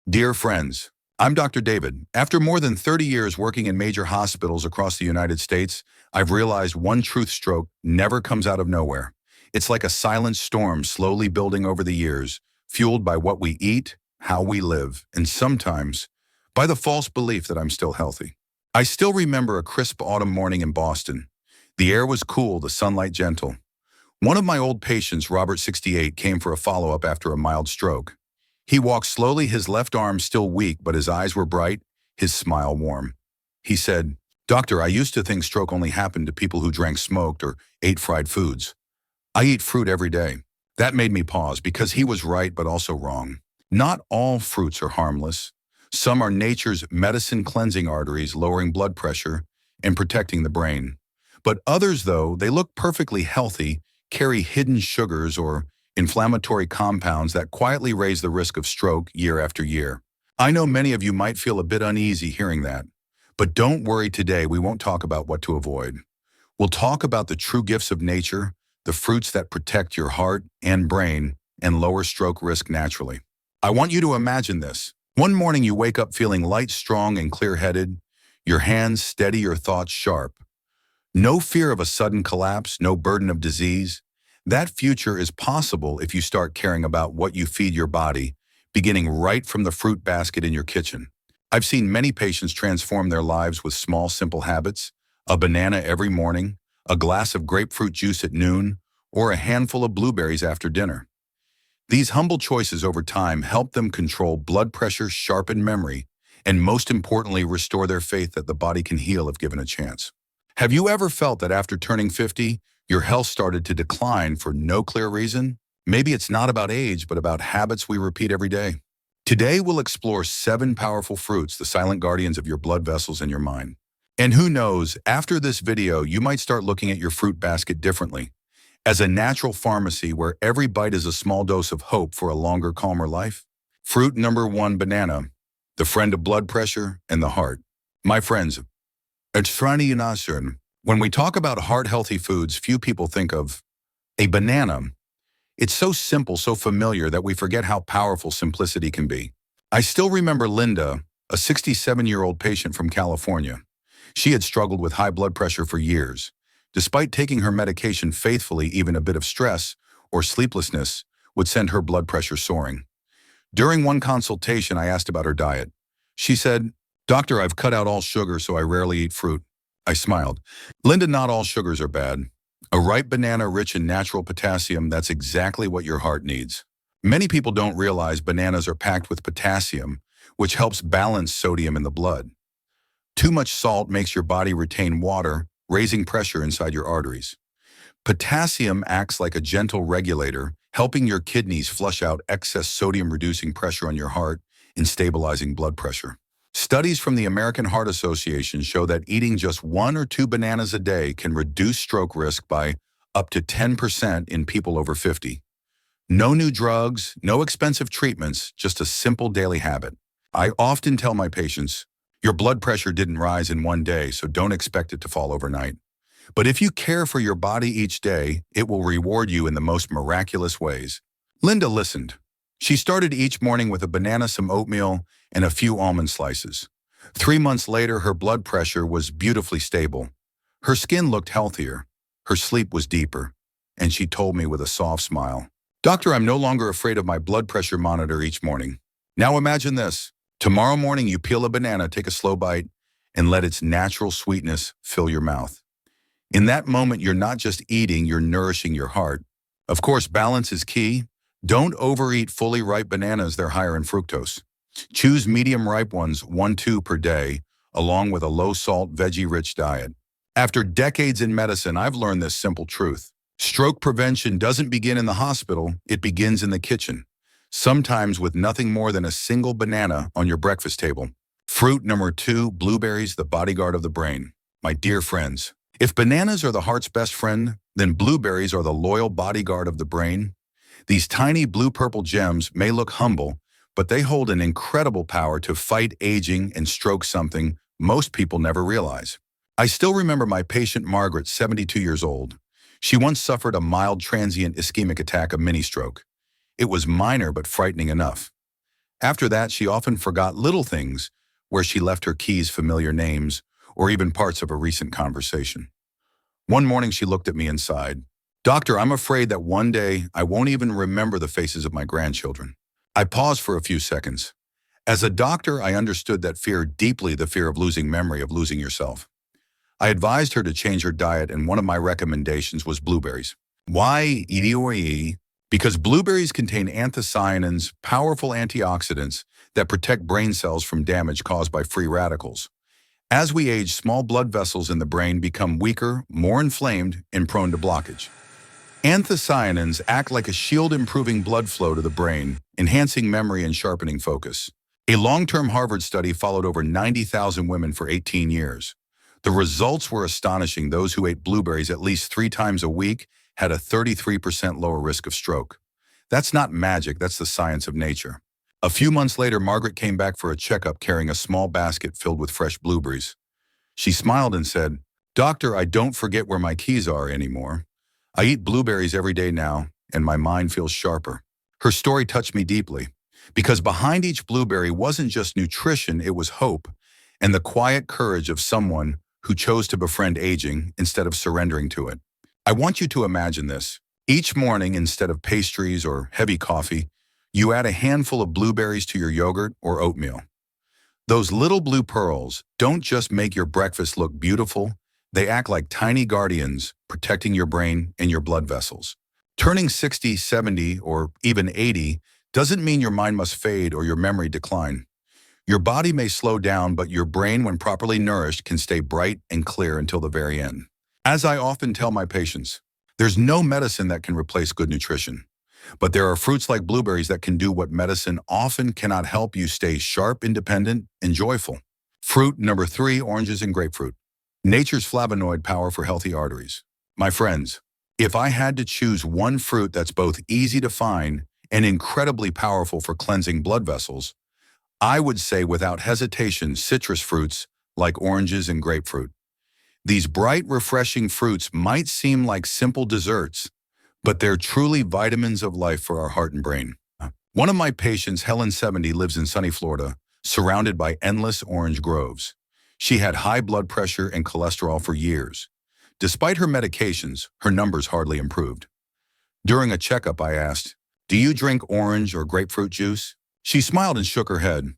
Dear friends, I'm Dr. David. After more than 30 years working in major hospitals across the United States, I've realized one truth: stroke never comes out of nowhere. It's like a silent storm slowly building over the years, fueled by what we eat, how we live, and sometimes by the false belief that I'm still healthy. I still remember a crisp autumn morning in Boston. The air was cool, the sunlight gentle. One of my old patients, Robert 68, came for a follow-up after a mild stroke. He walked slowly, his left arm still weak, but his eyes were bright, his smile warm. He said, "Doctor, I used to think stroke only happened to people who drank smoked or ate fried foods. I eat fruit every day." That made me pause because he was right but also wrong. Not all fruits are harmless. Some are nature's medicine, cleansing arteries, lowering blood pressure, and protecting the brain. But others, though they look perfectly healthy, carry hidden sugars or inflammatory compounds that quietly raise the risk of stroke year after year. I know many of you might feel a bit uneasy hearing that, but don't worry. Today we won't talk about what to avoid. We'll talk about the true gifts of nature, the fruits that protect your heart and brain and lower stroke risk naturally. I want you to imagine this. One morning you wake up feeling light, strong, and clear-headed, your hands steady, your thoughts sharp. No fear of a sudden collapse, no burden of disease. That future is possible if you start caring about what you feed your body, beginning right from the fruit basket in your kitchen. I've seen many patients transform their lives with small, simple habits: a banana every morning, a glass of grapefruit juice at noon, or a handful of blueberries after dinner. These humble choices over time help them control blood pressure, sharpen memory, and most importantly, restore their faith that the body can heal if given a chance. Have you ever felt that after turning 50, your health started to decline for no clear reason? Maybe it's not about age, but about habits we repeat every day. Today, we'll explore 7 powerful fruits, the silent guardians of your blood vessels and your mind. And who knows, after this video, you might start looking at your fruit basket differently, as a natural pharmacy where every bite is a small dose of hope for a longer, calmer life. Fruit number 1, banana, the friend of blood pressure and the heart. My friends, when we talk about heart-healthy foods, few people think of a banana. It's so simple, so familiar that we forget how powerful simplicity can be. I still remember Linda, a 67-year-old patient from California. She had struggled with high blood pressure for years. Despite taking her medication faithfully, even a bit of stress or sleeplessness would send her blood pressure soaring. During one consultation, I asked about her diet. She said, "Doctor, I've cut out all sugar, so I rarely eat fruit." I smiled. "Linda, not all sugars are bad. A ripe banana rich in natural potassium, that's exactly what your heart needs." Many people don't realize bananas are packed with potassium, which helps balance sodium in the blood. Too much salt makes your body retain water, raising pressure inside your arteries. Potassium acts like a gentle regulator, helping your kidneys flush out excess sodium, reducing pressure on your heart and stabilizing blood pressure. Studies from the American Heart Association show that eating just 1 or 2 bananas a day can reduce stroke risk by up to 10% in people over 50. No new drugs, no expensive treatments, just a simple daily habit. I often tell my patients, your blood pressure didn't rise in one day, so don't expect it to fall overnight. But if you care for your body each day, it will reward you in the most miraculous ways. Linda listened. She started each morning with a banana, some oatmeal, and a few almond slices. 3 months later, her blood pressure was beautifully stable. Her skin looked healthier. Her sleep was deeper. And she told me with a soft smile, "Doctor, I'm no longer afraid of my blood pressure monitor each morning." Now imagine this. Tomorrow morning, you peel a banana, take a slow bite, and let its natural sweetness fill your mouth. In that moment, you're not just eating, you're nourishing your heart. Of course, balance is key. Don't overeat fully ripe bananas, they're higher in fructose. Choose medium ripe ones, 1-2 per day, along with a low-salt, veggie-rich diet. After decades in medicine, I've learned this simple truth. Stroke prevention doesn't begin in the hospital, it begins in the kitchen. Sometimes with nothing more than a single banana on your breakfast table. Fruit number 2, blueberries, the bodyguard of the brain. My dear friends, if bananas are the heart's best friend, then blueberries are the loyal bodyguard of the brain. These tiny blue-purple gems may look humble, but they hold an incredible power to fight aging and stroke, something most people never realize. I still remember my patient Margaret, 72 years old. She once suffered a mild transient ischemic attack, a mini stroke. It was minor but frightening enough. After that, she often forgot little things, where she left her keys, familiar names, or even parts of a recent conversation. One morning she looked at me and sighed. "Doctor, I'm afraid that one day I won't even remember the faces of my grandchildren." I paused for a few seconds. As a doctor, I understood that fear deeply, the fear of losing memory, of losing yourself. I advised her to change her diet, and one of my recommendations was blueberries. Why EDOE? Because blueberries contain anthocyanins, powerful antioxidants that protect brain cells from damage caused by free radicals. As we age, small blood vessels in the brain become weaker, more inflamed, and prone to blockage. Anthocyanins act like a shield, improving blood flow to the brain, enhancing memory and sharpening focus. A long-term Harvard study followed over 90,000 women for 18 years. The results were astonishing. Those who ate blueberries at least 3 times a week had a 33% lower risk of stroke. That's not magic, that's the science of nature. A few months later, Margaret came back for a checkup carrying a small basket filled with fresh blueberries. She smiled and said, "Doctor, I don't forget where my keys are anymore. I eat blueberries every day now, and my mind feels sharper." Her story touched me deeply, because behind each blueberry wasn't just nutrition, it was hope and the quiet courage of someone who chose to befriend aging instead of surrendering to it. I want you to imagine this. Each morning, instead of pastries or heavy coffee, you add a handful of blueberries to your yogurt or oatmeal. Those little blue pearls don't just make your breakfast look beautiful, they act like tiny guardians, protecting your brain and your blood vessels. Turning 60, 70, or even 80 doesn't mean your mind must fade or your memory decline. Your body may slow down, but your brain, when properly nourished, can stay bright and clear until the very end. As I often tell my patients, there's no medicine that can replace good nutrition. But there are fruits like blueberries that can do what medicine often cannot: help you stay sharp, independent, and joyful. Fruit number 3, oranges and grapefruit. Nature's flavonoid power for healthy arteries. My friends, if I had to choose one fruit that's both easy to find and incredibly powerful for cleansing blood vessels, I would say without hesitation citrus fruits like oranges and grapefruit. These bright, refreshing fruits might seem like simple desserts, but they're truly vitamins of life for our heart and brain. One of my patients, Helen, 70, lives in sunny Florida, surrounded by endless orange groves. She had high blood pressure and cholesterol for years. Despite her medications, her numbers hardly improved. During a checkup, I asked, "Do you drink orange or grapefruit juice?" She smiled and shook her head.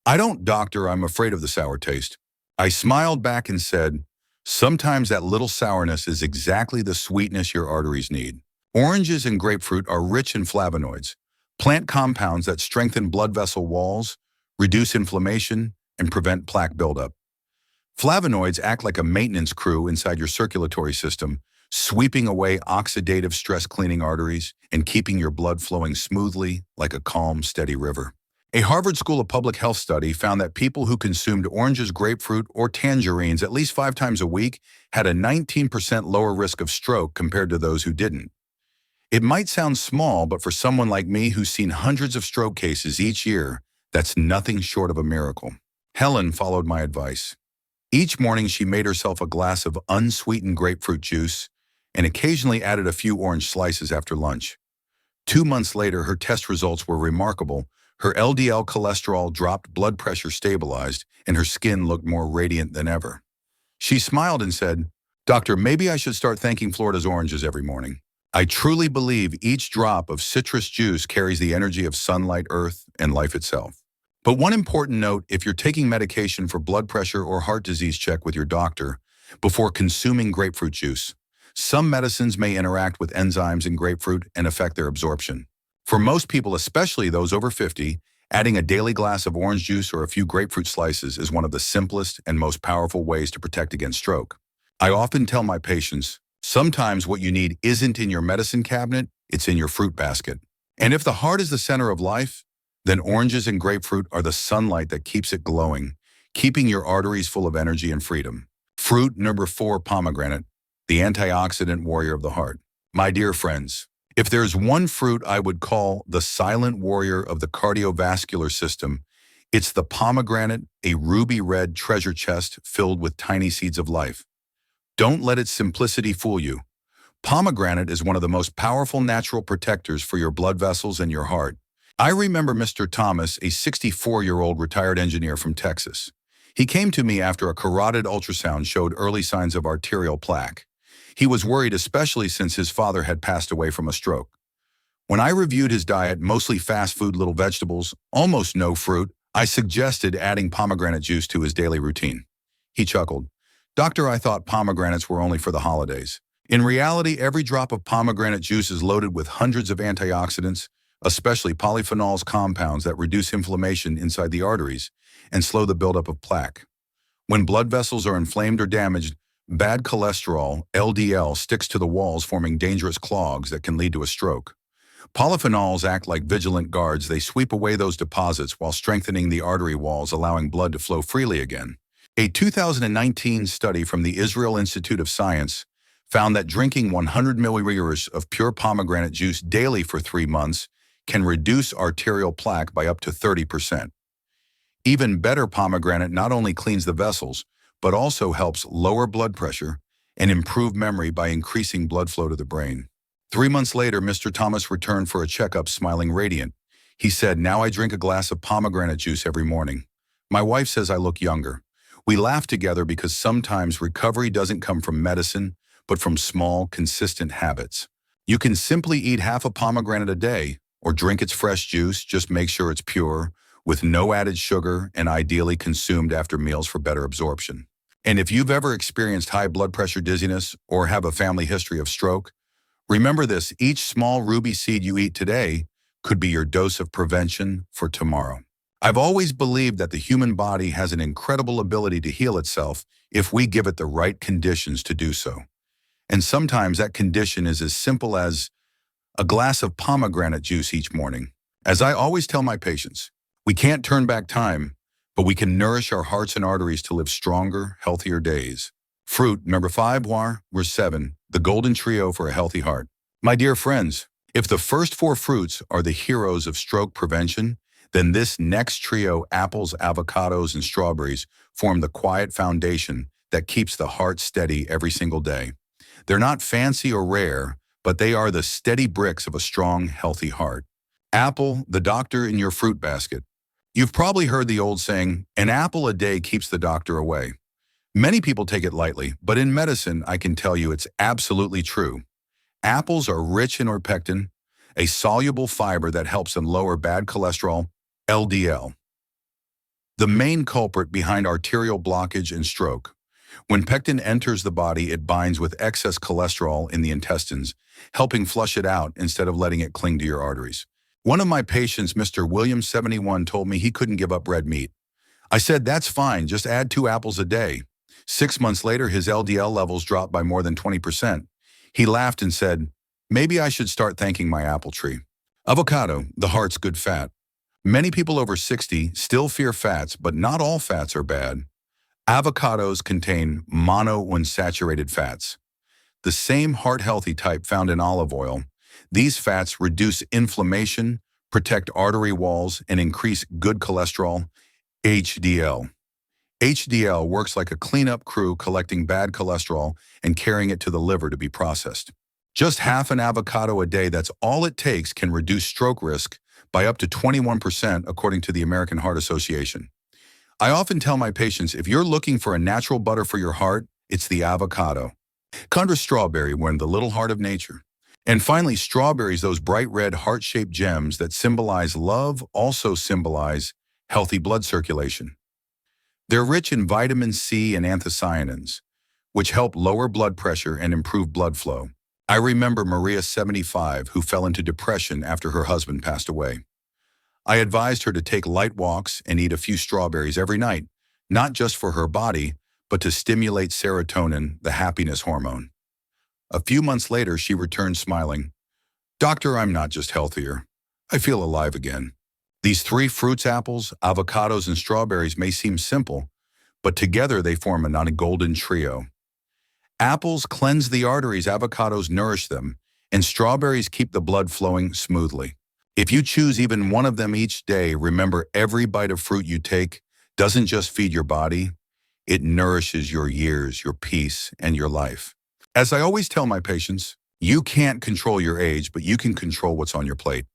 "I don't, doctor, I'm afraid of the sour taste." I smiled back and said, "Sometimes that little sourness is exactly the sweetness your arteries need." Oranges and grapefruit are rich in flavonoids, plant compounds that strengthen blood vessel walls, reduce inflammation, and prevent plaque buildup. Flavonoids act like a maintenance crew inside your circulatory system, sweeping away oxidative stress, cleaning arteries, and keeping your blood flowing smoothly like a calm, steady river. A Harvard School of Public Health study found that people who consumed oranges, grapefruit, or tangerines at least 5 times a week had a 19% lower risk of stroke compared to those who didn't. It might sound small, but for someone like me who's seen hundreds of stroke cases each year, that's nothing short of a miracle. Helen followed my advice. Each morning she made herself a glass of unsweetened grapefruit juice and occasionally added a few orange slices after lunch. 2 months later, her test results were remarkable. Her LDL cholesterol dropped, blood pressure stabilized, and her skin looked more radiant than ever. She smiled and said, "Doctor, maybe I should start thanking Florida's oranges every morning. I truly believe each drop of citrus juice carries the energy of sunlight, earth, and life itself." But one important note: if you're taking medication for blood pressure or heart disease, check with your doctor before consuming grapefruit juice. Some medicines may interact with enzymes in grapefruit and affect their absorption. For most people, especially those over 50, adding a daily glass of orange juice or a few grapefruit slices is one of the simplest and most powerful ways to protect against stroke. I often tell my patients, sometimes what you need isn't in your medicine cabinet, it's in your fruit basket. And if the heart is the center of life, then oranges and grapefruit are the sunlight that keeps it glowing, keeping your arteries full of energy and freedom. Fruit number 4, pomegranate, the antioxidant warrior of the heart. My dear friends, if there's one fruit I would call the silent warrior of the cardiovascular system, it's the pomegranate, a ruby red treasure chest filled with tiny seeds of life. Don't let its simplicity fool you. Pomegranate is one of the most powerful natural protectors for your blood vessels and your heart. I remember Mr. Thomas, a 64-year-old retired engineer from Texas. He came to me after a carotid ultrasound showed early signs of arterial plaque. He was worried, especially since his father had passed away from a stroke. When I reviewed his diet, mostly fast food, little vegetables, almost no fruit, I suggested adding pomegranate juice to his daily routine. He chuckled. "Doctor, I thought pomegranates were only for the holidays." In reality, every drop of pomegranate juice is loaded with hundreds of antioxidants, especially polyphenols, compounds that reduce inflammation inside the arteries and slow the buildup of plaque. When blood vessels are inflamed or damaged, bad cholesterol, LDL, sticks to the walls, forming dangerous clogs that can lead to a stroke. Polyphenols act like vigilant guards. They sweep away those deposits while strengthening the artery walls, allowing blood to flow freely again. A 2019 study from the Israel Institute of Science found that drinking 100 milliliters of pure pomegranate juice daily for 3 months can reduce arterial plaque by up to 30%. Even better, pomegranate not only cleans the vessels, but also helps lower blood pressure and improve memory by increasing blood flow to the brain. 3 months later, Mr. Thomas returned for a checkup, smiling radiant. He said, "Now I drink a glass of pomegranate juice every morning. My wife says I look younger." We laughed together because sometimes recovery doesn't come from medicine, but from small, consistent habits. You can simply eat half a pomegranate a day or drink its fresh juice. Just make sure it's pure, with no added sugar, and ideally consumed after meals for better absorption. And if you've ever experienced high blood pressure, dizziness, or have a family history of stroke, remember this: each small ruby seed you eat today could be your dose of prevention for tomorrow. I've always believed that the human body has an incredible ability to heal itself if we give it the right conditions to do so. And sometimes that condition is as simple as a glass of pomegranate juice each morning. As I always tell my patients, we can't turn back time, but we can nourish our hearts and arteries to live stronger, healthier days. Fruit, number 5, we're 7, the golden trio for a healthy heart. My dear friends, if the first 4 fruits are the heroes of stroke prevention, then this next trio, apples, avocados, and strawberries, form the quiet foundation that keeps the heart steady every single day. They're not fancy or rare, but they are the steady bricks of a strong, healthy heart. Apple, the doctor in your fruit basket. You've probably heard the old saying, "An apple a day keeps the doctor away." Many people take it lightly, but in medicine, I can tell you it's absolutely true. Apples are rich in orpectin, a soluble fiber that helps them lower bad cholesterol, LDL, the main culprit behind arterial blockage and stroke. When pectin enters the body, it binds with excess cholesterol in the intestines, helping flush it out instead of letting it cling to your arteries. One of my patients, Mr. Williams, 71, told me he couldn't give up red meat. I said, "That's fine, just add 2 apples a day." 6 months later, his LDL levels dropped by more than 20%. He laughed and said, "Maybe I should start thanking my apple tree." Avocado, the heart's good fat. Many people over 60 still fear fats, but not all fats are bad. Avocados contain monounsaturated fats, the same heart-healthy type found in olive oil. These fats reduce inflammation, protect artery walls, and increase good cholesterol, HDL. HDL works like a cleanup crew, collecting bad cholesterol and carrying it to the liver to be processed. Just half an avocado a day, that's all it takes, can reduce stroke risk by up to 21%, according to the American Heart Association. I often tell my patients, if you're looking for a natural butter for your heart, it's the avocado. Contra strawberry, we're in the little heart of nature. And finally, strawberries, those bright red heart-shaped gems that symbolize love, also symbolize healthy blood circulation. They're rich in vitamin C and anthocyanins, which help lower blood pressure and improve blood flow. I remember Maria, 75, who fell into depression after her husband passed away. I advised her to take light walks and eat a few strawberries every night, not just for her body, but to stimulate serotonin, the happiness hormone. A few months later, she returned smiling. "Doctor, I'm not just healthier. I feel alive again." These 3 fruits, apples, avocados, and strawberries, may seem simple, but together they form a golden trio. Apples cleanse the arteries, avocados nourish them, and strawberries keep the blood flowing smoothly. If you choose even one of them each day, remember, every bite of fruit you take doesn't just feed your body, it nourishes your years, your peace, and your life. As I always tell my patients, you can't control your age, but you can control what's on your plate.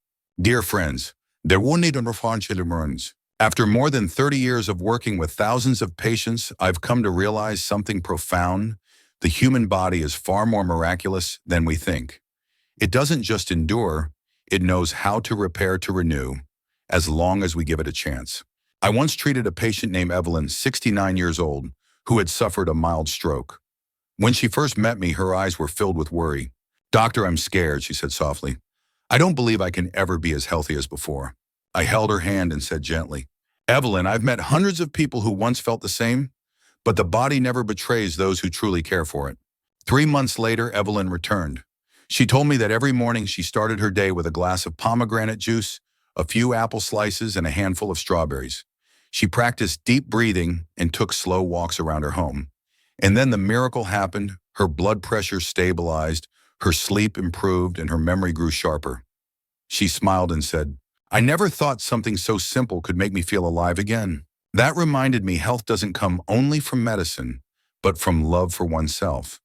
Dear friends, There will need a After more than 30 years of working with thousands of patients, I've come to realize something profound. The human body is far more miraculous than we think. It doesn't just endure, it knows how to repair to renew, as long as we give it a chance. I once treated a patient named Evelyn, 69 years old, who had suffered a mild stroke. When she first met me, her eyes were filled with worry. "Doctor, I'm scared," she said softly. "I don't believe I can ever be as healthy as before." I held her hand and said gently, "Evelyn, I've met hundreds of people who once felt the same, but the body never betrays those who truly care for it." 3 months later, Evelyn returned. She told me that every morning she started her day with a glass of pomegranate juice, a few apple slices, and a handful of strawberries. She practiced deep breathing and took slow walks around her home. And then the miracle happened. Her blood pressure stabilized, her sleep improved, and her memory grew sharper. She smiled and said, "I never thought something so simple could make me feel alive again." That reminded me health doesn't come only from medicine, but from love for oneself.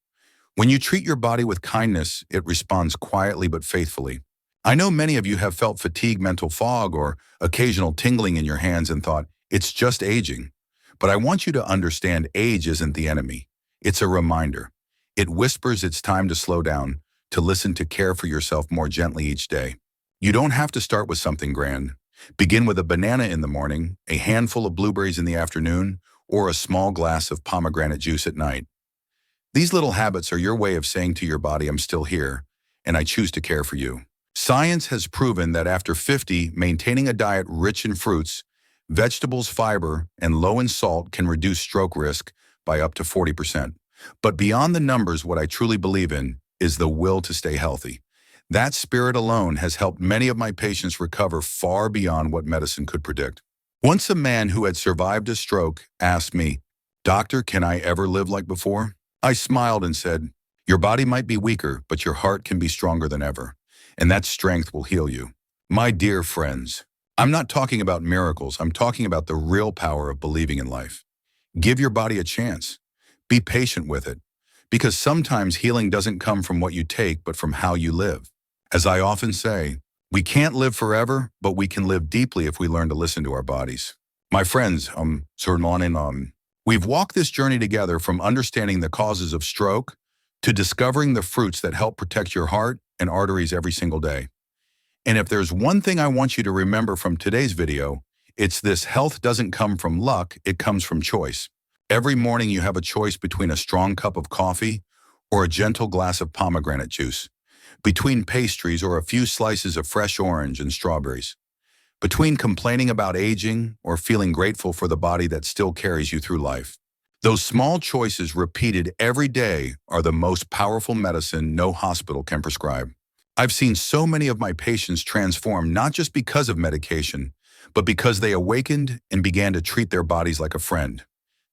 When you treat your body with kindness, it responds quietly but faithfully. I know many of you have felt fatigue, mental fog, or occasional tingling in your hands and thought, it's just aging. But I want you to understand age isn't the enemy. It's a reminder. It whispers it's time to slow down, to listen, to care for yourself more gently each day. You don't have to start with something grand. Begin with a banana in the morning, a handful of blueberries in the afternoon, or a small glass of pomegranate juice at night. These little habits are your way of saying to your body, I'm still here, and I choose to care for you. Science has proven that after 50, maintaining a diet rich in fruits, vegetables, fiber, and low in salt can reduce stroke risk by up to 40%. But beyond the numbers, what I truly believe in is the will to stay healthy. That spirit alone has helped many of my patients recover far beyond what medicine could predict. Once a man who had survived a stroke asked me, "Doctor, can I ever live like before?" I smiled and said, "Your body might be weaker, but your heart can be stronger than ever, and that strength will heal you." My dear friends, I'm not talking about miracles. I'm talking about the real power of believing in life. Give your body a chance. Be patient with it, because sometimes healing doesn't come from what you take, but from how you live. As I often say, we can't live forever, but we can live deeply if we learn to listen to our bodies. My friends, we've walked this journey together, from understanding the causes of stroke to discovering the fruits that help protect your heart and arteries every single day. And if there's one thing I want you to remember from today's video, it's this: health doesn't come from luck, it comes from choice. Every morning you have a choice between a strong cup of coffee or a gentle glass of pomegranate juice, between pastries or a few slices of fresh orange and strawberries, between complaining about aging or feeling grateful for the body that still carries you through life. Those small choices repeated every day are the most powerful medicine no hospital can prescribe. I've seen so many of my patients transform, not just because of medication, but because they awakened and began to treat their bodies like a friend.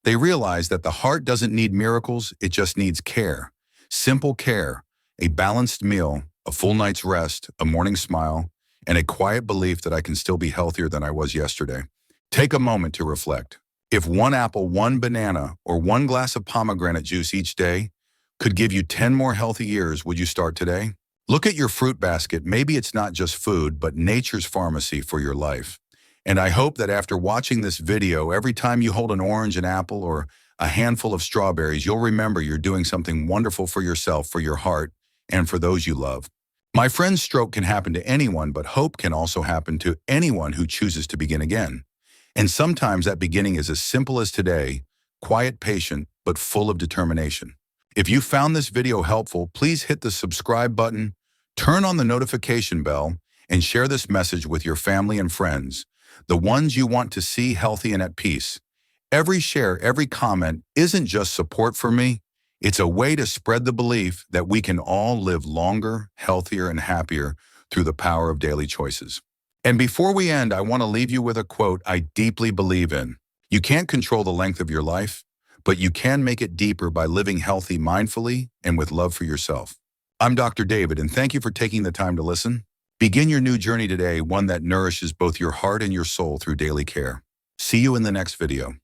They realized that the heart doesn't need miracles, it just needs care. Simple care, a balanced meal, a full night's rest, a morning smile, and a quiet belief that I can still be healthier than I was yesterday. Take a moment to reflect. If one apple, one banana, or one glass of pomegranate juice each day could give you 10 more healthy years, would you start today? Look at your fruit basket. Maybe it's not just food, but nature's pharmacy for your life. And I hope that after watching this video, every time you hold an orange, an apple, or a handful of strawberries, you'll remember you're doing something wonderful for yourself, for your heart, and for those you love. My friends, stroke can happen to anyone, but hope can also happen to anyone who chooses to begin again. And sometimes that beginning is as simple as today: quiet, patient, but full of determination. If you found this video helpful, please hit the subscribe button, turn on the notification bell, and share this message with your family and friends, the ones you want to see healthy and at peace. Every share, every comment isn't just support for me, it's a way to spread the belief that we can all live longer, healthier, and happier through the power of daily choices. And before we end, I want to leave you with a quote I deeply believe in. You can't control the length of your life, but you can make it deeper by living healthy, mindfully, and with love for yourself. I'm Dr. David, and thank you for taking the time to listen. Begin your new journey today, one that nourishes both your heart and your soul through daily care. See you in the next video.